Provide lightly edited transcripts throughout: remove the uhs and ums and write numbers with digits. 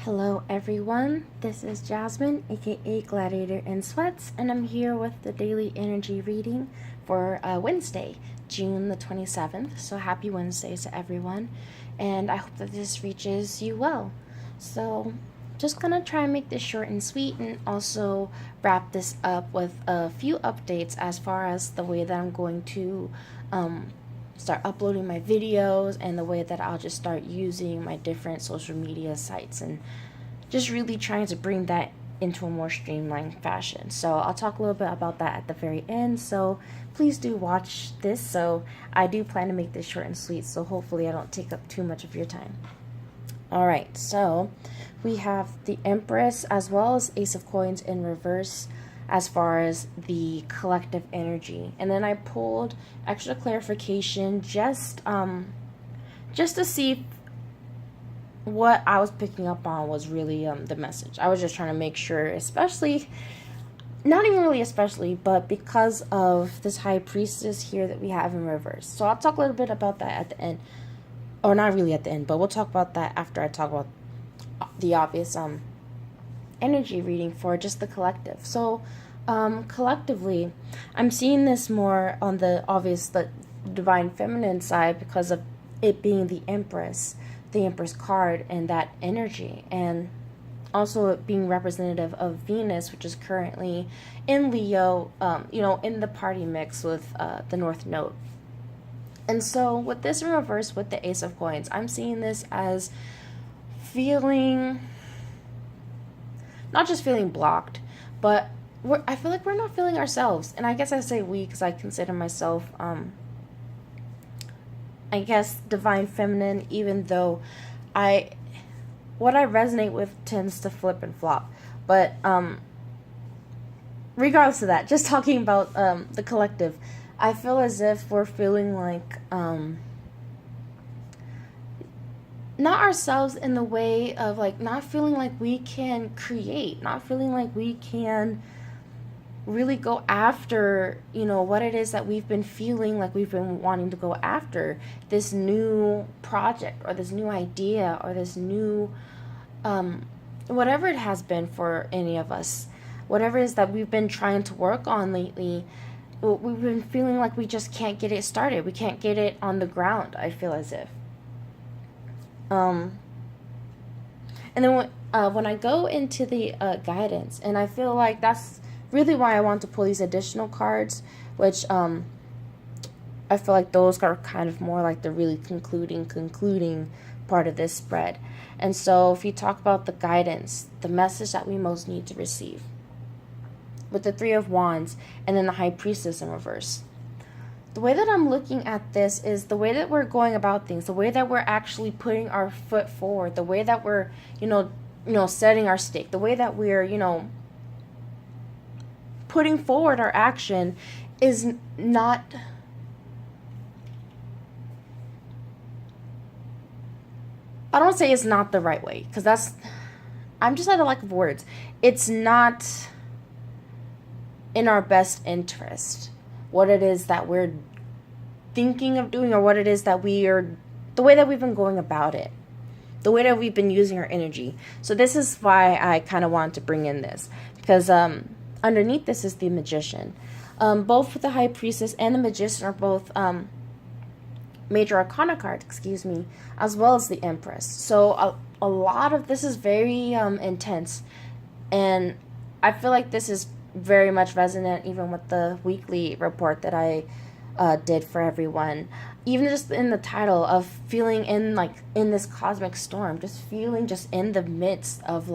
Hello everyone, this is Jasmine, aka Gladiator in Sweats, and I'm here with the daily energy reading for Wednesday, June the 27th. So happy Wednesday to everyone, and I hope that this reaches you well. So just gonna try and make this short and sweet, and also wrap this up with a few updates as far as the way that I'm going to start uploading my videos and the way that I'll just start using my different social media sites, and just really trying to bring that into a more streamlined fashion. So I'll talk a little bit about that at the very end, so please do watch this. So I do plan to make this short and sweet, so hopefully I don't take up too much of your time. Alright, so we have the Empress as well as Ace of Coins in reverse as far as the collective energy, and then I pulled extra clarification just to see if what I was picking up on was really the message. I was just trying to make sure, especially, not even really especially, but because of this High Priestess here that we have in reverse. So I'll talk a little bit about that at the end, or not really at the end, but we'll talk about that after I talk about the obvious energy reading for just the collective. So collectively, I'm seeing this more on the obvious, the divine feminine side, because of it being the Empress card and that energy, and also it being representative of Venus, which is currently in Leo, in the party mix with the North Node. And so with this in reverse with the Ace of Coins, I'm seeing this as feeling, not just feeling blocked, but I feel like we're not feeling ourselves. And I guess I say we because I consider myself, I guess, divine feminine, even though what I resonate with tends to flip and flop. But regardless of that, just talking about the collective, I feel as if we're feeling like not ourselves in the way of like not feeling like we can create, not feeling like we can really go after, what it is that we've been feeling like we've been wanting to go after, this new project or this new idea or this new, whatever it has been for any of us, whatever it is that we've been trying to work on lately. We've been feeling like we just can't get it started. We can't get it on the ground, I feel as if. And then when I go into the guidance, and I feel like that's really why I want to pull these additional cards, which I feel like those are kind of more like the really concluding part of this spread. And so if you talk about the guidance, the message that we most need to receive, with the Three of Wands and then the High Priestess in reverse, the way that I'm looking at this is the way that we're going about things, the way that we're actually putting our foot forward, the way that we're, setting our stake, the way that we're, putting forward our action is not, I don't say it's not the right way, because I'm just at a lack of words. It's not in our best interest what it is that we're thinking of doing, or what it is that the way that we've been going about it, the way that we've been using our energy. So this is why I kind of wanted to bring in this, because underneath this is the Magician. Both the High Priestess and the Magician are both major arcana cards, as well as the Empress. So a lot of this is very intense, and I feel like this is very much resonant even with the weekly report that I did for everyone. Even just in the title of feeling in this cosmic storm, just feeling just in the midst of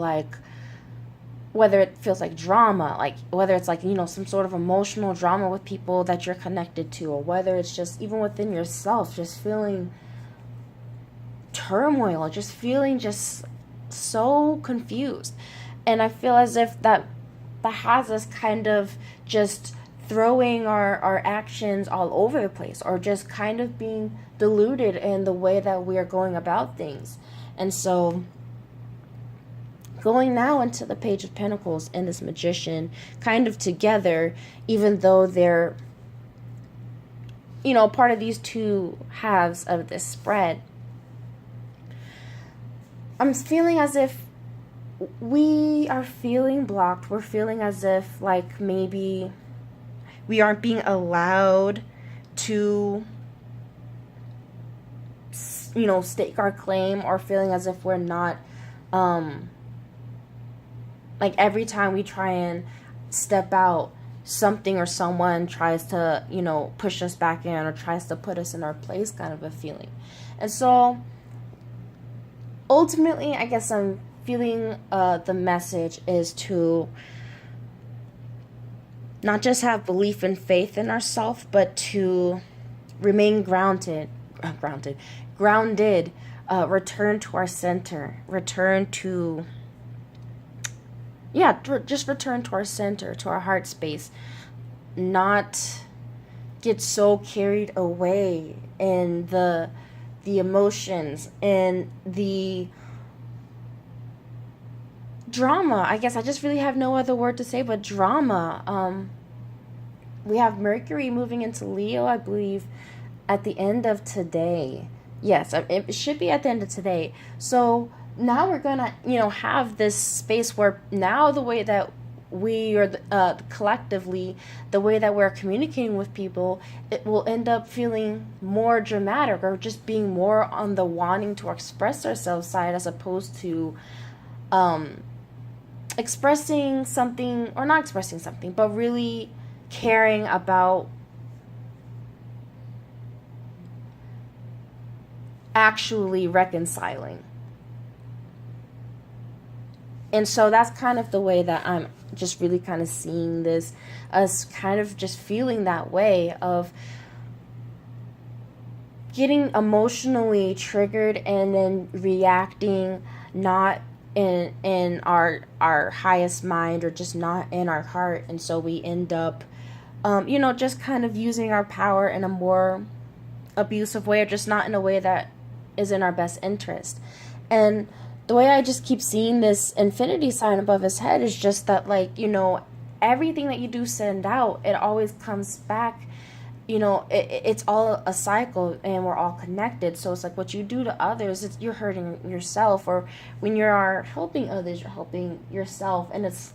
whether it feels like drama, whether it's some sort of emotional drama with people that you're connected to, or whether it's just even within yourself, just feeling turmoil, just feeling just so confused. And I feel as if that has us kind of just throwing our actions all over the place, or just kind of being deluded in the way that we are going about things. And so going now into the Page of Pentacles and this Magician kind of together, even though they're, part of these two halves of this spread, I'm feeling as if we are feeling blocked. We're feeling as if like maybe we aren't being allowed to, you know, stake our claim, or feeling as if we're not, like every time we try and step out, something or someone tries to, you know, push us back in or tries to put us in our place, kind of a feeling. And so ultimately, I guess I'm feeling the message is to not just have belief and faith in ourselves, but to remain grounded, return to our center, return to, just return to our center, to our heart space, not get so carried away in the emotions and the drama. I guess I just really have no other word to say but drama. We have Mercury moving into Leo, I believe, at the end of today. Yes, it should be at the end of today. So now we're gonna, you know, have this space where now the way that we are collectively, the way that we're communicating with people, it will end up feeling more dramatic, or just being more on the wanting to express ourselves side, as opposed to expressing something, or not expressing something, but really caring about actually reconciling. And so that's kind of the way that I'm just really kind of seeing this, as kind of just feeling that way of getting emotionally triggered and then reacting not in our highest mind, or just not in our heart. And so we end up you know, just kind of using our power in a more abusive way, or just not in a way that is in our best interest. And the way I just keep seeing this infinity sign above his head is just that, like, you know, everything that you do send out, it always comes back. You know, it's all a cycle, and we're all connected. So it's like what you do to others, you're hurting yourself, or when you are helping others, you're helping yourself. And it's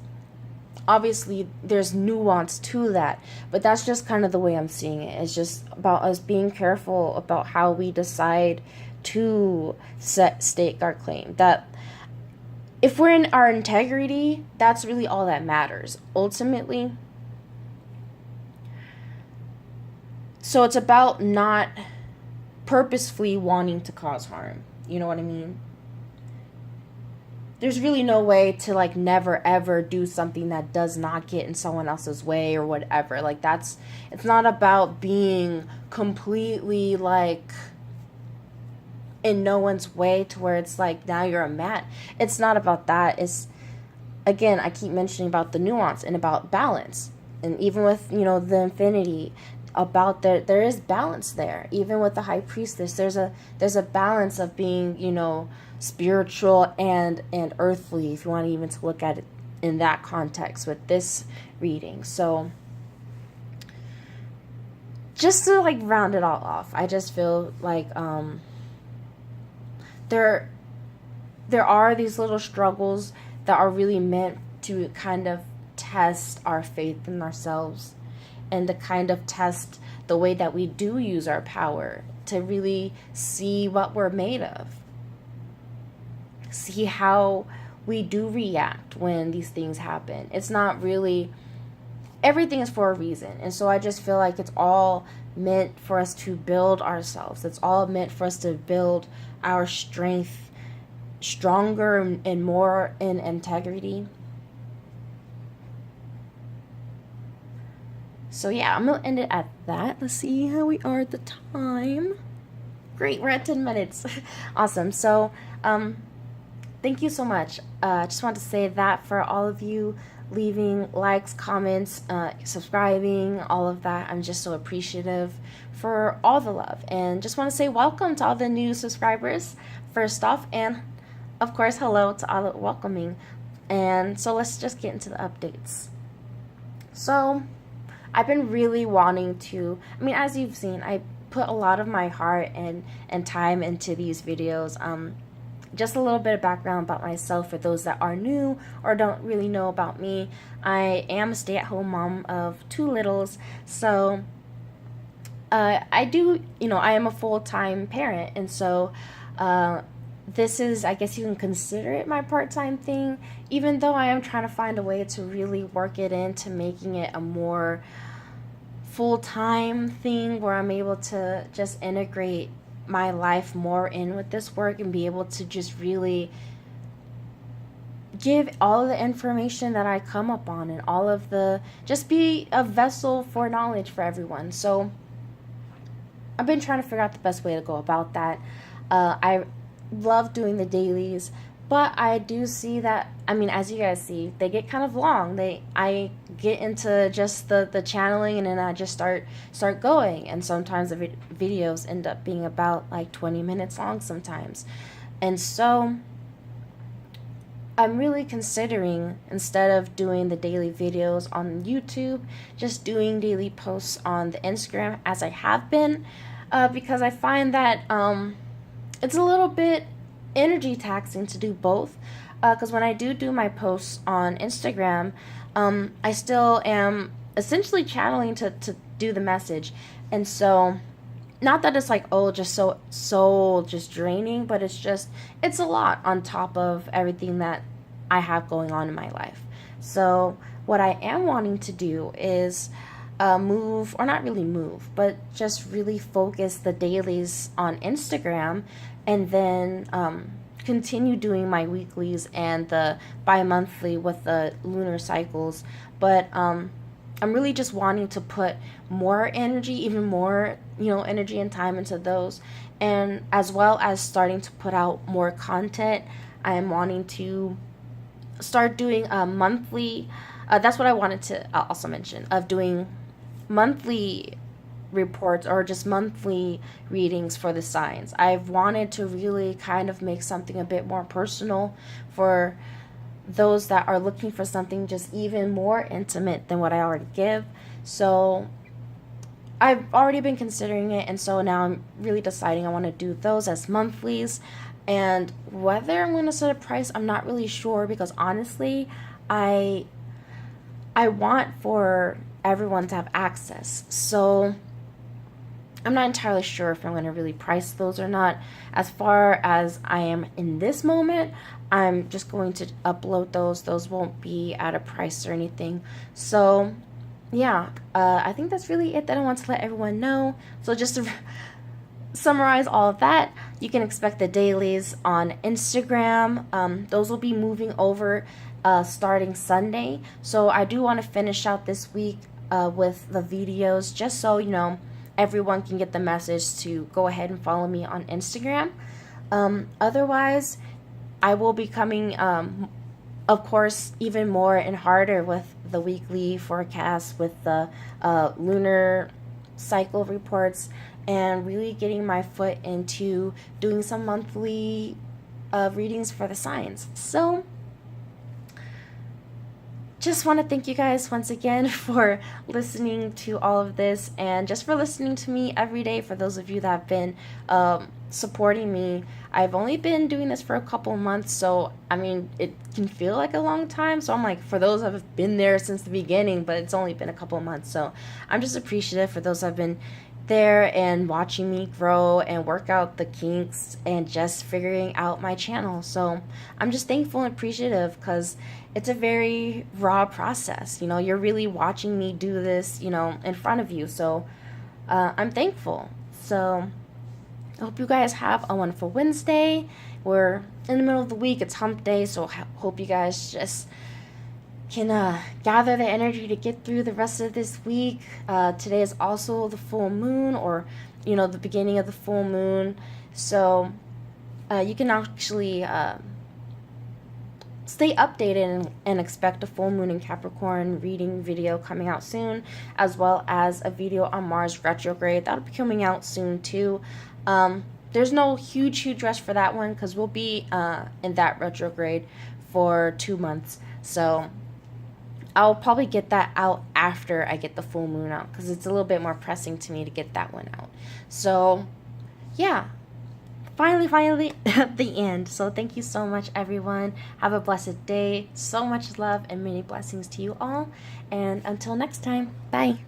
obviously there's nuance to that, but that's just kind of the way I'm seeing it. It's just about us being careful about how we decide to stake our claim. That if we're in our integrity, that's really all that matters ultimately. So it's about not purposefully wanting to cause harm. You know what I mean? There's really no way to, like, never ever do something that does not get in someone else's way or whatever. Like, it's not about being completely, like, in no one's way to where it's like now you're a mat. It's not about that. It's, again, I keep mentioning about the nuance and about balance. And even with, you know, the infinity, about there is balance there. Even with the high priestess, there's a balance of being, you know, spiritual and earthly, if you want even to look at it in that context with this reading. So just to, like, round it all off, I just feel like there are these little struggles that are really meant to kind of test our faith in ourselves, and to kind of test the way that we do use our power, to really see what we're made of, see how we do react when these things happen. It's not really, everything is for a reason. And so I just feel like it's all meant for us to build ourselves. It's all meant for us to build our strength stronger and more in integrity. So yeah, I'm going to end it at that. Let's see how we are at the time. Great, we're at 10 minutes. Awesome. So, thank you so much. Just want to say that for all of you leaving likes, comments, subscribing, all of that. I'm just so appreciative for all the love. And just want to say welcome to all the new subscribers, first off. And, of course, hello to all the welcoming. And so let's just get into the updates. So I've been really wanting to, I mean, as you've seen, I put a lot of my heart and time into these videos. just a little bit of background about myself for those that are new or don't really know about me. I am a stay-at-home mom of 2 littles, so I do, I am a full-time parent, and so this is, I guess you can consider it my part-time thing, even though I am trying to find a way to really work it into making it a more full-time thing where I'm able to just integrate my life more in with this work and be able to just really give all of the information that I come up on and all of the, just be a vessel for knowledge for everyone. So I've been trying to figure out the best way to go about that. I love doing the dailies, but I do see that, as you guys see, they get kind of long. I get into just the channeling, and then I just start going, and sometimes the videos end up being about like 20 minutes long sometimes. And so I'm really considering, instead of doing the daily videos on YouTube, just doing daily posts on the Instagram as I have been, because I find that it's a little bit energy taxing to do both, because when I do my posts on Instagram, I still am essentially channeling to do the message. And so, not that it's like, oh, just so just draining, but it's a lot on top of everything that I have going on in my life. So what I am wanting to do is move, or not really move, but just really focus the dailies on Instagram, and then continue doing my weeklies and the bi-monthly with the lunar cycles. But I'm really just wanting to put more energy, even more, energy and time into those, and as well as starting to put out more content. I am wanting to start doing a monthly, that's what I wanted to also mention, of doing monthly reports or just monthly readings for the signs. I've wanted to really kind of make something a bit more personal for those that are looking for something just even more intimate than what I already give. So I've already been considering it, and so now I'm really deciding I want to do those as monthlies. And whether I'm going to set a price, I'm not really sure, because honestly, I want for everyone to have access. So I'm not entirely sure if I'm going to really price those or not. As far as I am in this moment, I'm just going to upload those. Those won't be at a price or anything. So yeah, I think that's really it that I want to let everyone know. So just to summarize all of that, you can expect the dailies on Instagram. Those will be moving over starting Sunday. So I do want to finish out this week with the videos, just so everyone can get the message to go ahead and follow me on Instagram. Otherwise, I will be coming, of course, even more and harder with the weekly forecast, with the lunar cycle reports, and really getting my foot into doing some monthly readings for the signs. So just want to thank you guys once again for listening to all of this, and just for listening to me every day. For those of you that have been supporting me, I've only been doing this for a couple months, so it can feel like a long time. So I'm like, for those that have been there since the beginning, but it's only been a couple months. So I'm just appreciative for those that have been there and watching me grow and work out the kinks and just figuring out my channel. So I'm just thankful and appreciative, because it's a very raw process. You're really watching me do this, in front of you. So I'm thankful. So I hope you guys have a wonderful Wednesday. We're in the middle of the week. It's hump day. So hope you guys just can gather the energy to get through the rest of this week. Today is also the full moon, or the beginning of the full moon. So you can actually stay updated and expect a full moon in Capricorn reading video coming out soon, as well as a video on Mars retrograde. That'll be coming out soon too. There's no huge rush for that one, because we'll be in that retrograde for 2 months. So I'll probably get that out after I get the full moon out, because it's a little bit more pressing to me to get that one out. So yeah, finally at the end. So thank you so much, everyone. Have a blessed day. So much love and many blessings to you all. And until next time, bye.